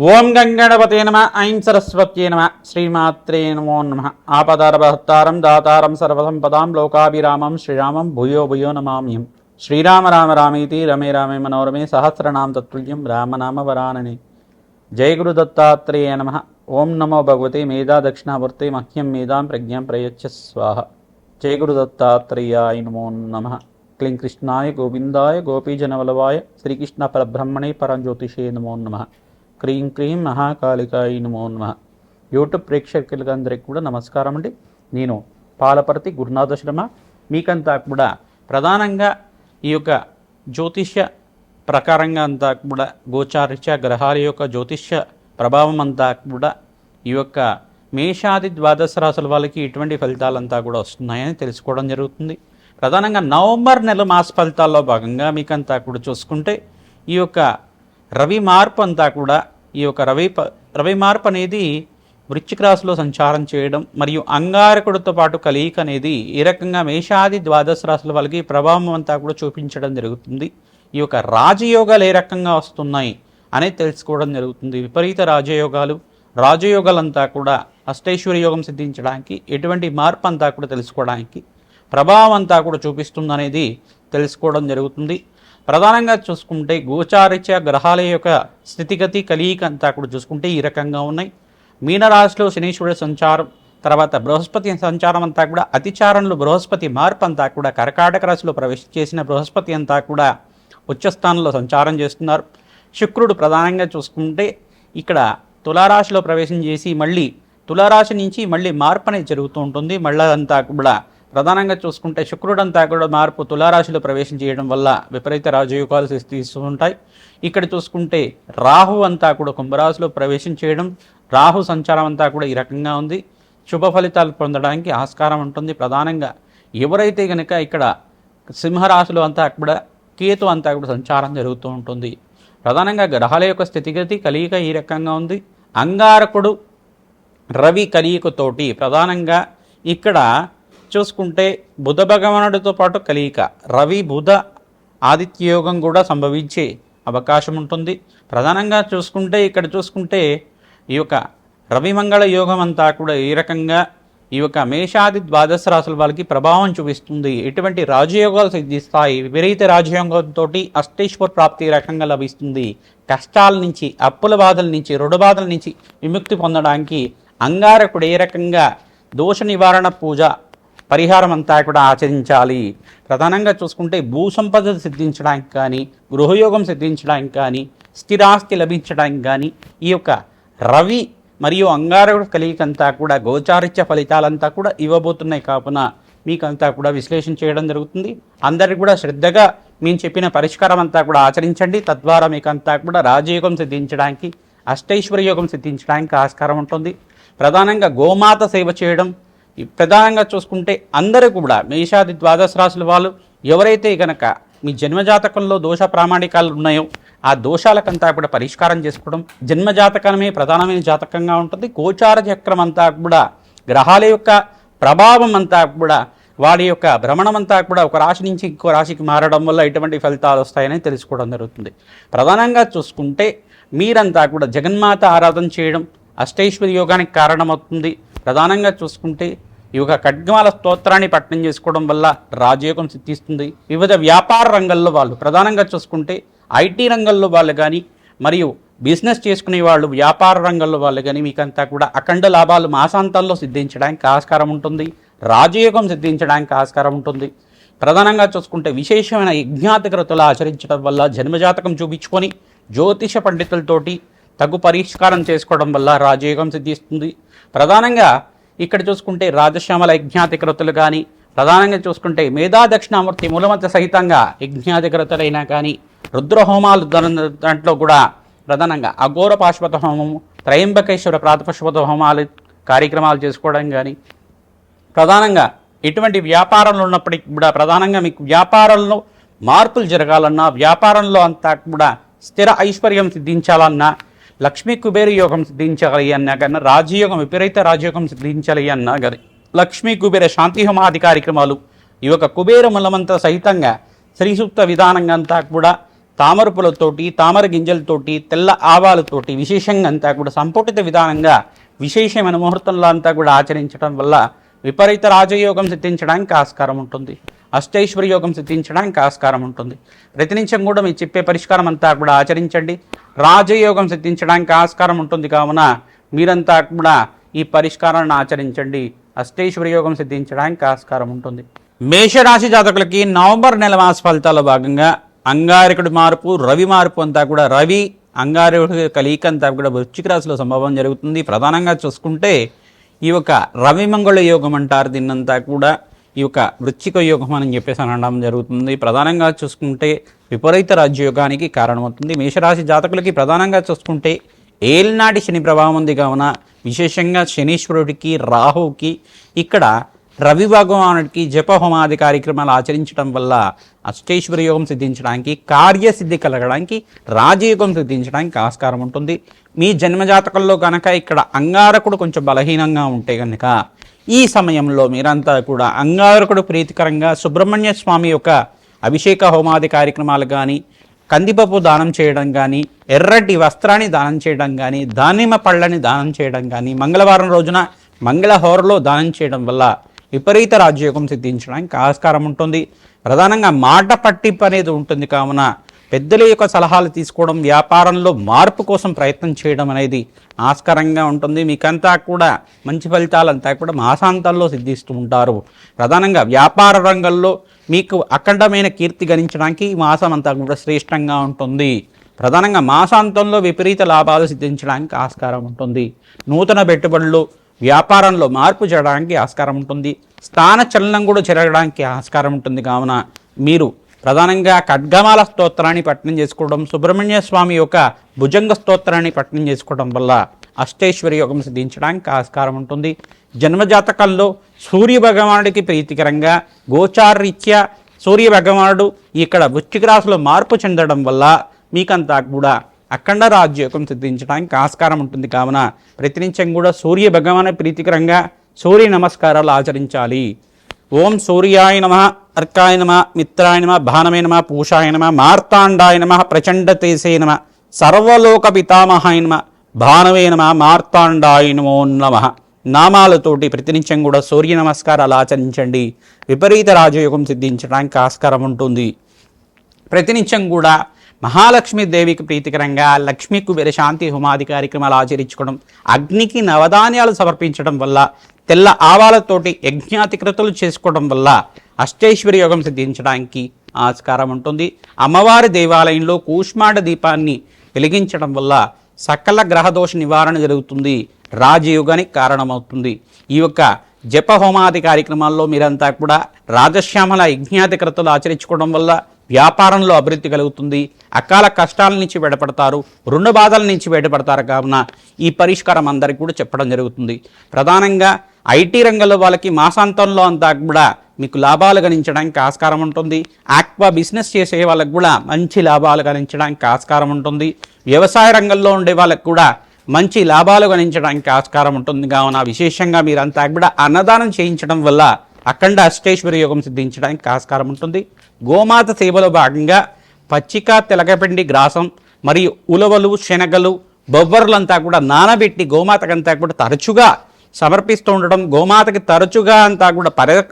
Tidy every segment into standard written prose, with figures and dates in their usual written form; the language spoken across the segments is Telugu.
ఓం గంగణపతే నమ. ఐం సరస్వత్యే నమ. శ్రీమాత్రే నమో నమ. ఆపదారభహత్తారం దాతారం సర్వసంపదాం లోకాభిరామం శ్రీరామం భూయో భూయో నమామ్యం. శ్రీరామ రామ రామేతి రమే రామే మనోరమే సహస్రనామ తత్తుల్యం రామనామ వరాననే. జయ గురు దత్తాత్రేయ నమ. ఓం నమో భగవతే మేధా దక్షిణావర్తే మహ్యం మేధాం ప్రజ్ఞాం ప్రయచ్చ స్వాహ. జయ గురు దత్తాత్రేయాయ నమో నమ. క్లీం కృష్ణాయ గోవిందాయ గోపీజనవల్లభాయ శ్రీకృష్ణ పరబ్రహ్మణే పరంజ్యోతిషే నమో నమ. క్రీం క్రీం మహాకాళికాయ నమో నమ. యూట్యూబ్ ప్రేక్షకులందరికీ కూడా నమస్కారం అండి. నేను పాలపర్తి గురునాథ శర్మ. మీకంతా కూడా ప్రధానంగా ఈ యొక్క జ్యోతిష్య ప్రకారంగా అంతా కూడా గోచారిత్య గ్రహాల యొక్క జ్యోతిష్య ప్రభావం అంతా కూడా ఈ యొక్క మేషాది ద్వాదశ రాశుల వాళ్ళకి ఇటువంటి ఫలితాలంతా కూడా వస్తున్నాయని తెలుసుకోవడం జరుగుతుంది. ప్రధానంగా నవంబర్ నెల మాస ఫలితాల్లో భాగంగా మీకంతా కూడా చూసుకుంటే ఈ యొక్క రవి మార్పు అంతా కూడా ఈ యొక్క రవి మార్పు అనేది వృశ్చిక రాశిలో సంచారం చేయడం మరియు అంగారకుడితో పాటు కలయిక అనేది ఈ రకంగా మేషాది ద్వాదశ రాశుల వాళ్ళకి ప్రభావం అంతా కూడా చూపించడం జరుగుతుంది. ఈ యొక్క రాజయోగాలు ఏ రకంగా వస్తున్నాయి అనేది తెలుసుకోవడం జరుగుతుంది. విపరీత రాజయోగాలంతా కూడా అష్టైశ్వర్య యోగం సిద్ధించడానికి ఎటువంటి మార్పు అంతా కూడా తెలుసుకోవడానికి ప్రభావం అంతా కూడా చూపిస్తుంది అనేది తెలుసుకోవడం జరుగుతుంది. ప్రధానంగా చూసుకుంటే గోచారిత్య గ్రహాల యొక్క స్థితిగతి కలయిక అంతా కూడా చూసుకుంటే ఈ రకంగా ఉన్నాయి. మీనరాశిలో శనీశ్వరుడు సంచారం, తర్వాత బృహస్పతి సంచారం అంతా కూడా అతిచారంలో బృహస్పతి మార్పు అంతా కూడా కర్కాటక రాశిలో ప్రవేశించేసిన బృహస్పతి అంతా కూడా ఉచ్చస్థానంలో సంచారం చేస్తున్నారు. శుక్రుడు ప్రధానంగా చూసుకుంటే ఇక్కడ తులారాశిలో ప్రవేశం చేసి మళ్ళీ తులారాశి నుంచి మళ్ళీ మార్పు అనేది జరుగుతూ ఉంటుంది. మళ్ళీ అంతా కూడా ప్రధానంగా చూసుకుంటే శుక్రుడంతా కూడా మార్పు తులారాశిలో ప్రవేశం చేయడం వల్ల విపరీత రాజయోగాలు తీస్తూ ఉంటాయి. ఇక్కడ చూసుకుంటే రాహు అంతా కూడా కుంభరాశిలో ప్రవేశం చేయడం, రాహు సంచారం అంతా కూడా ఈ రకంగా ఉంది. శుభ ఫలితాలు పొందడానికి ఆస్కారం ఉంటుంది. ప్రధానంగా ఎవరైతే కనుక ఇక్కడ సింహరాశిలో అంతా కూడా కేతు అంతా కూడా సంచారం జరుగుతూ ఉంటుంది. ప్రధానంగా గ్రహాల యొక్క స్థితిగతి కలయిక ఈ రకంగా ఉంది. అంగారకుడు రవి కలయికతోటి ప్రధానంగా ఇక్కడ చూసుకుంటే బుధ భగవానుడితో పాటు కలయిక రవి బుధ ఆదిత్యయోగం కూడా సంభవించే అవకాశం ఉంటుంది. ప్రధానంగా చూసుకుంటే ఇక్కడ చూసుకుంటే ఈ యొక్క రవి మంగళ యోగం అంతా కూడా ఈ రకంగా ఈ యొక్క మేషాది ద్వాదశ రాశుల వాళ్ళకి ప్రభావం చూపిస్తుంది. ఎటువంటి రాజయోగాలు సిద్ధిస్తాయి. విపరీత రాజయోగంతో అష్టైశ్వర ప్రాప్తి రకంగా లభిస్తుంది. కష్టాల నుంచి, అప్పుల బాధల నుంచి, రుణ బాధల నుంచి విముక్తి పొందడానికి అంగారకుడు ఏ రకంగా దోష నివారణ పూజ పరిహారం అంతా కూడా ఆచరించాలి. ప్రధానంగా చూసుకుంటే భూ సంపద సిద్ధించడానికి కానీ, గృహయోగం సిద్ధించడానికి కానీ, స్థిరాస్తి లభించడానికి కానీ ఈ యొక్క రవి మరియు అంగారకుడు కలిగికంతా కూడా గోచారిత్య ఫలితాలంతా కూడా ఇవ్వబోతున్నాయి. కావున మీకంతా కూడా విశ్లేషణ చేయడం జరుగుతుంది. అందరికీ కూడా శ్రద్ధగా మేము చెప్పిన పరిష్కారం అంతా కూడా ఆచరించండి. తద్వారా మీకంతా కూడా రాజయోగం సిద్ధించడానికి, అష్టైశ్వర్య యోగం సిద్ధించడానికి ఆస్కారం ఉంటుంది. ప్రధానంగా గోమాత సేవ చేయడం, ప్రధానంగా చూసుకుంటే అందరూ కూడా మేషాది ద్వాదశ రాశుల వాళ్ళు ఎవరైతే కనుక మీ జన్మజాతకంలో దోష ప్రామాణికాలు ఉన్నాయో ఆ దోషాలకంతా కూడా పరిష్కారం చేసుకోవడం, జన్మజాతకమే ప్రధానమైన జాతకంగా ఉంటుంది. గోచార చక్రం అంతా కూడా గ్రహాల యొక్క ప్రభావం అంతా కూడా వాడి యొక్క భ్రమణం అంతా కూడా ఒక రాశి నుంచి ఇంకో రాశికి మారడం వల్ల ఎటువంటి ఫలితాలు వస్తాయని తెలుసుకోవడం జరుగుతుంది. ప్రధానంగా చూసుకుంటే మీరంతా కూడా జగన్మాత ఆరాధన చేయడం అష్టైశ్వర్య యోగానికి కారణమవుతుంది. ప్రధానంగా చూసుకుంటే ఈ యొక్క ఖడ్గమాల స్తోత్రాన్ని పఠనం చేసుకోవడం వల్ల రాజయోగం సిద్ధిస్తుంది. వివిధ వ్యాపార రంగంలో వాళ్ళు ప్రధానంగా చూసుకుంటే ఐటీ రంగంలో వాళ్ళు కానీ మరియు బిజినెస్ చేసుకునే వాళ్ళు వ్యాపార రంగంలో వాళ్ళు కానీ మీకంతా కూడా అఖండ లాభాలు మాసాంతాల్లో సిద్ధించడానికి ఆస్కారం ఉంటుంది. రాజయోగం సిద్ధించడానికి ఆస్కారం ఉంటుంది. ప్రధానంగా చూసుకుంటే విశేషమైన యజ్ఞాతికృతులు ఆచరించడం వల్ల జన్మజాతకం చూపించుకొని జ్యోతిష పండితులతోటి తగు పరిష్కారం చేసుకోవడం వల్ల రాజయోగం సిద్ధిస్తుంది. ప్రధానంగా ఇక్కడ చూసుకుంటే రాజశ్యామల యజ్ఞాతికృతులు కానీ, ప్రధానంగా చూసుకుంటే మేధా దక్షిణామూర్తి మూలమంత సహితంగా యజ్ఞాతికృతులైనా కానీ, రుద్రహోమాలు దాంట్లో కూడా ప్రధానంగా అఘోర పాశుపత హోమము, త్రయంబకేశ్వర ప్రాతపశుపత హోమాలు కార్యక్రమాలు చేసుకోవడం కానీ, ప్రధానంగా ఎటువంటి వ్యాపారంలో ఉన్నప్పటికీ కూడా ప్రధానంగా మీకు వ్యాపారంలో మార్పులు జరగాలన్నా, వ్యాపారంలో అంతా కూడా స్థిర ఐశ్వర్యం సిద్ధించాలన్నా, లక్ష్మీ కుబేర యోగం సిద్ధించాలి అన్నా కానీ, రాజయోగం విపరీత రాజయోగం సిద్ధించాలి అన్నా కానీ లక్ష్మీ కుబేర శాంతి హోమాది కార్యక్రమాలు ఈ యొక్క కుబేర మూలమంతా సహితంగా శ్రీ సూక్త విధానంగా అంతా కూడా తామర పూలతోటి, తామర గింజలతోటి, తెల్ల ఆవాలతోటి విశేషంగా అంతా కూడా సంపుటిత విధానంగా విశేషమైన ముహూర్తంలో అంతా కూడా ఆచరించడం వల్ల విపరీత రాజయోగం సిద్ధించడానికి ఆస్కారం ఉంటుంది. అష్టైశ్వర్య యోగం సిద్ధించడానికి ఆస్కారం ఉంటుంది. ప్రతినిత్యం కూడా మీరు చెప్పే పరిష్కారం అంతా కూడా ఆచరించండి. రాజయోగం సిద్ధించడానికి ఆస్కారం ఉంటుంది. కావున మీరంతా కూడా ఈ పరిష్కారాన్ని ఆచరించండి. అష్టైశ్వర్య యోగం సిద్ధించడానికి ఆస్కారం ఉంటుంది. మేషరాశి జాతకులకి నవంబర్ నెల మాస ఫలితాల్లో భాగంగా అంగారకుడి మార్పు, రవి మార్పు అంతా కూడా రవి అంగారకుడి కలయిక అంతా కూడా వృశ్చిక రాశిలో సంభవం జరుగుతుంది. ప్రధానంగా చూసుకుంటే ఈ యొక్క రవి మంగళ యోగం అంటారు దీన్నంతా కూడా. ఈ యొక్క వృశ్చిక యోగం అని చెప్పేసి అనడం జరుగుతుంది. ప్రధానంగా చూసుకుంటే విపరీత రాజ్యయోగానికి కారణమవుతుంది. మేషరాశి జాతకులకి ప్రధానంగా చూసుకుంటే ఏలినాటి శని ప్రభావం ఉంది. కావున విశేషంగా శనీశ్వరుడికి, రాహువుకి, ఇక్కడ రవి భగవానుడికి జపహోమాది కార్యక్రమాలు ఆచరించడం వల్ల అష్టైశ్వర్య యోగం సిద్ధించడానికి, కార్యసిద్ధి కలగడానికి, రాజయోగం సిద్ధించడానికి ఆస్కారం ఉంటుంది. మీ జన్మజాతకంలో కనుక ఇక్కడ అంగారకుడు కొంచెం బలహీనంగా ఉంటే కనుక ఈ సమయంలో మీరంతా కూడా అంగారకుడు ప్రీతికరంగా సుబ్రహ్మణ్య స్వామి యొక్క అభిషేక హోమాది కార్యక్రమాలు కానీ, కందిపప్పు దానం చేయడం కానీ, ఎర్రటి వస్త్రాన్ని దానం చేయడం కానీ, దానిమ్మ పళ్ళని దానం చేయడం కానీ, మంగళవారం రోజున మంగళహోరలో దానం చేయడం వల్ల విపరీత రాజయోగం సిద్ధించడానికి ఆస్కారం ఉంటుంది. ప్రధానంగా మాట పట్టింపు అనేది ఉంటుంది. కావున పెద్దల యొక్క సలహాలు తీసుకోవడం, వ్యాపారంలో మార్పు కోసం ప్రయత్నం చేయడం అనేది ఆస్కారంగా ఉంటుంది. మీకంతా కూడా మంచి ఫలితాలంతా కూడా మాసాంతంలో సిద్ధిస్తూ ఉంటారు. ప్రధానంగా వ్యాపార రంగంలో మీకు అఖండమైన కీర్తి గణించడానికి ఈ మాసం అంతా కూడా శ్రేష్టంగా ఉంటుంది. ప్రధానంగా మాసాంతంలో విపరీత లాభాలు సిద్ధించడానికి ఆస్కారం ఉంటుంది. నూతన పెట్టుబడులు, వ్యాపారంలో మార్పు చేయడానికి ఆస్కారం ఉంటుంది. స్థాన చలనం కూడా జరగడానికి ఆస్కారం ఉంటుంది. కావున మీరు ప్రధానంగా ఖడ్గమాల స్తోత్రాన్ని పఠనం చేసుకోవడం, సుబ్రహ్మణ్య స్వామి యొక్క భుజంగ స్తోత్రాన్ని పఠనం చేసుకోవడం వల్ల అష్టైశ్వర్య యోగం సిద్ధించడానికి ఆస్కారం ఉంటుంది. జన్మజాతకంలో సూర్య భగవానుడికి ప్రీతికరంగా గోచారరీత్యా సూర్య భగవానుడు ఇక్కడ వృశ్చిక రాశిలో మార్పు చెందడం వల్ల మీకంతా కూడా అఖండ రాజ్యోగం సిద్ధించడానికి ఆస్కారం ఉంటుంది. కావున ప్రతినిత్యం కూడా సూర్య భగవాను ప్రీతికరంగా సూర్య నమస్కారాలు ఆచరించాలి. ఓం సూర్యాయ నమః, అర్కాయ నమః, మిత్రాయ నమః, భానమే నమః, పూషాయ నమః, మార్తాండాయ నమః, ప్రచండ తేజసే నమః, సర్వలోక పితామహాయ నమః, భానవే నమః, మార్తాండాయ నమో నమః నామాలతోటి ప్రతినిత్యం కూడా సూర్య నమస్కారాలు ఆచరించండి. విపరీత రాజయోగం సిద్ధించడానికి ఆస్కారం ఉంటుంది. ప్రతినిత్యం కూడా మహాలక్ష్మీదేవికి ప్రీతికరంగా లక్ష్మీ కుబేర శాంతి హోమాది కార్యక్రమాలు ఆచరించుకోవడం, అగ్నికి నవధాన్యాలు సమర్పించడం వల్ల, తెల్ల ఆవాలతోటి యజ్ఞాతికృతులు చేసుకోవడం వల్ల అష్టైశ్వర్య యోగం సిద్ధించడానికి ఆస్కారం ఉంటుంది. అమ్మవారి దేవాలయంలో కూష్మాండ దీపాన్ని వెలిగించడం వల్ల సకల గ్రహదోష నివారణ జరుగుతుంది, రాజయోగానికి కారణమవుతుంది. ఈ యొక్క జపహోమాది కార్యక్రమాల్లో మీరంతా కూడా రాజశ్యామల యజ్ఞాతికృతులు ఆచరించుకోవడం వల్ల వ్యాపారంలో అభివృద్ధి కలుగుతుంది. అకాల కష్టాల నుంచి బయటపడతారు, రుణ బాధల నుంచి బయటపడతారు. కావున ఈ పరిష్కారం అందరికీ కూడా చెప్పడం జరుగుతుంది. ప్రధానంగా ఐటీ రంగంలో వాళ్ళకి మాసాంతంలో అంతా కూడా మీకు లాభాలు గణించడానికి ఆస్కారం ఉంటుంది. ఆక్వా బిజినెస్ చేసే వాళ్ళకు కూడా మంచి లాభాలు గణించడానికి ఆస్కారం ఉంటుంది. వ్యవసాయ రంగంలో ఉండే వాళ్ళకు కూడా మంచి లాభాలు గణించడానికి ఆస్కారం ఉంటుంది. కావున విశేషంగా మీరంతా కూడా అన్నదానం చేయించడం వల్ల అఖండ అష్టైశ్వర్య యోగం సిద్ధించడానికి ఆస్కారం ఉంటుంది. గోమాత సేవలో భాగంగా పచ్చిక, తెలగపిండి, గ్రాసం మరియు ఉలవలు, శనగలు, బొబ్బర్లంతా కూడా నానబెట్టి గోమాతకంతా కూడా తరచుగా సమర్పిస్తూ ఉండడం, గోమాతకి తరచుగా అంతా కూడా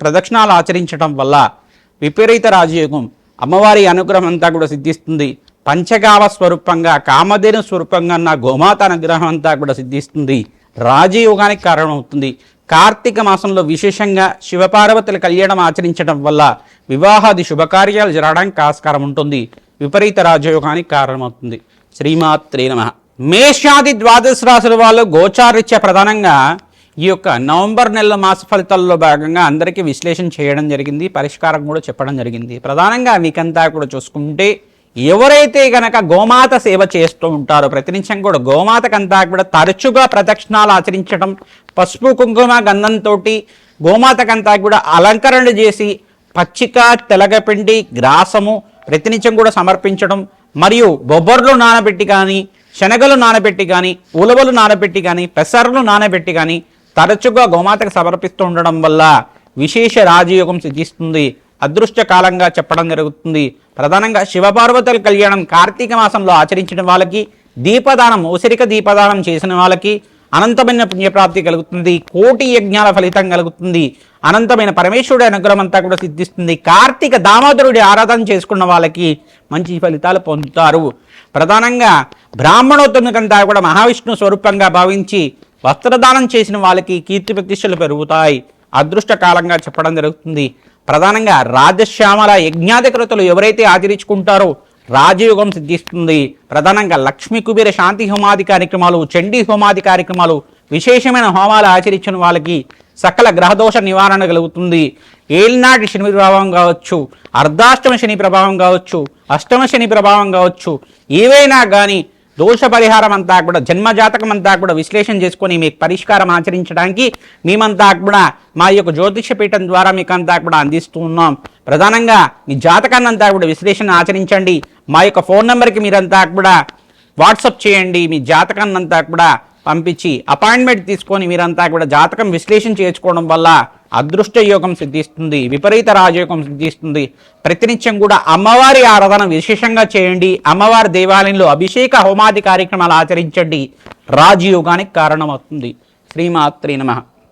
ప్రదక్షిణాలు ఆచరించడం వల్ల విపరీత రాజయోగం, అమ్మవారి అనుగ్రహం అంతా కూడా సిద్ధిస్తుంది. పంచగామ స్వరూపంగా, కామధేను స్వరూపంగా ఉన్న గోమాత అనుగ్రహం అంతా కూడా సిద్ధిస్తుంది, రాజయోగానికి కారణమవుతుంది. కార్తీక మాసంలో విశేషంగా శివపార్వతుల కళ్యాణం ఆచరించడం వల్ల వివాహాది శుభకార్యాలు జరగడానికి ఆస్కారం ఉంటుంది, విపరీత రాజయోగానికి కారణమవుతుంది. శ్రీమాత్రే నమః. మేషాది ద్వాదశ రాశుల వాళ్ళు గోచారీత్యా ప్రధానంగా ఈ యొక్క నవంబర్ నెల మాస ఫలితాల్లో భాగంగా అందరికీ విశ్లేషణ చేయడం జరిగింది, పరిష్కారం కూడా చెప్పడం జరిగింది. ప్రధానంగా మీకంతా కూడా చూసుకుంటే ఎవరైతే గనక గోమాత సేవ చేస్తూ ఉంటారో ప్రతినిత్యం కూడా గోమాతకంతా కూడా తరచుగా ప్రదక్షిణాలు ఆచరించడం, పసుపు కుంకుమ గంధంతో గోమాతకంతా కూడా అలంకరణ చేసి పచ్చిక, తెలగపిండి, గ్రాసము ప్రతినిత్యం కూడా సమర్పించడం, మరియు బొబ్బర్లు నానబెట్టి కానీ, శనగలు నానబెట్టి కానీ, ఉలవలు నానబెట్టి కానీ, పెసర్లు నానబెట్టి కానీ తరచుగా గోమాతకు సమర్పిస్తూ ఉండడం వల్ల విశేష రాజయోగం సిద్ధిస్తుంది, అదృష్ట కాలంగా చెప్పడం జరుగుతుంది. ప్రధానంగా శివపార్వతుల కళ్యాణం కార్తీక మాసంలో ఆచరించిన వాళ్ళకి, దీపదానం ఉసిరిక దీపదానం చేసిన వాళ్ళకి అనంతమైన పుణ్యప్రాప్తి కలుగుతుంది. కోటి యజ్ఞాల ఫలితం కలుగుతుంది. అనంతమైన పరమేశ్వరుడి అనుగ్రహం అంతా కూడా సిద్ధిస్తుంది. కార్తీక దామోదరుడి ఆరాధన చేసుకున్న వాళ్ళకి మంచి ఫలితాలు పొందుతారు. ప్రధానంగా బ్రాహ్మణోత్తముకంతా కూడా మహావిష్ణు స్వరూపంగా భావించి వస్త్రదానం చేసిన వాళ్ళకి కీర్తి ప్రతిష్టలు పెరుగుతాయి. అదృష్ట కాలంగా చెప్పడం జరుగుతుంది. ప్రధానంగా రాజశ్యామల యజ్ఞాధికృతులు ఎవరైతే ఆచరించుకుంటారో రాజయోగం సిద్ధిస్తుంది. ప్రధానంగా లక్ష్మీ కుబేర శాంతి హోమాది కార్యక్రమాలు, చండీ హోమాది కార్యక్రమాలు, విశేషమైన హోమాలు ఆచరించిన వాళ్ళకి సకల గ్రహదోష నివారణ కలుగుతుంది. ఏలినాటి శని ప్రభావం కావచ్చు, అర్ధాష్టమ శని ప్రభావం కావచ్చు, అష్టమ శని ప్రభావం కావచ్చు, ఏవైనా కానీ దోష పరిహారం అంతా కూడా జన్మజాతకం అంతా కూడా విశ్లేషణ చేసుకొని మీకు పరిష్కారం ఆచరించడానికి మేమంతా కూడా మా యొక్క జ్యోతిష పీఠం ద్వారా మీకు అంతా కూడా అందిస్తూ ఉన్నాం. ప్రధానంగా మీ జాతకాన్ని అంతా కూడా విశ్లేషణ ఆచరించండి. మా యొక్క ఫోన్ నెంబర్కి మీరంతా కూడా వాట్సాప్ చేయండి. మీ జాతకాన్ని అంతా కూడా పంపించి అపాయింట్మెంట్ తీసుకొని మీరంతా కూడా జాతకం విశ్లేషణ చేసుకోవడం వల్ల అదృష్ట యోగం సిద్ధిస్తుంది, విపరీత రాజయోగం సిద్ధిస్తుంది. ప్రతినిత్యం కూడా అమ్మవారి ఆరాధన విశేషంగా చేయండి. అమ్మవారి దేవాలయంలో అభిషేక హోమాది కార్యక్రమాలు ఆచరించండి. రాజయోగానికి కారణమవుతుంది. శ్రీమాత్రే నమః.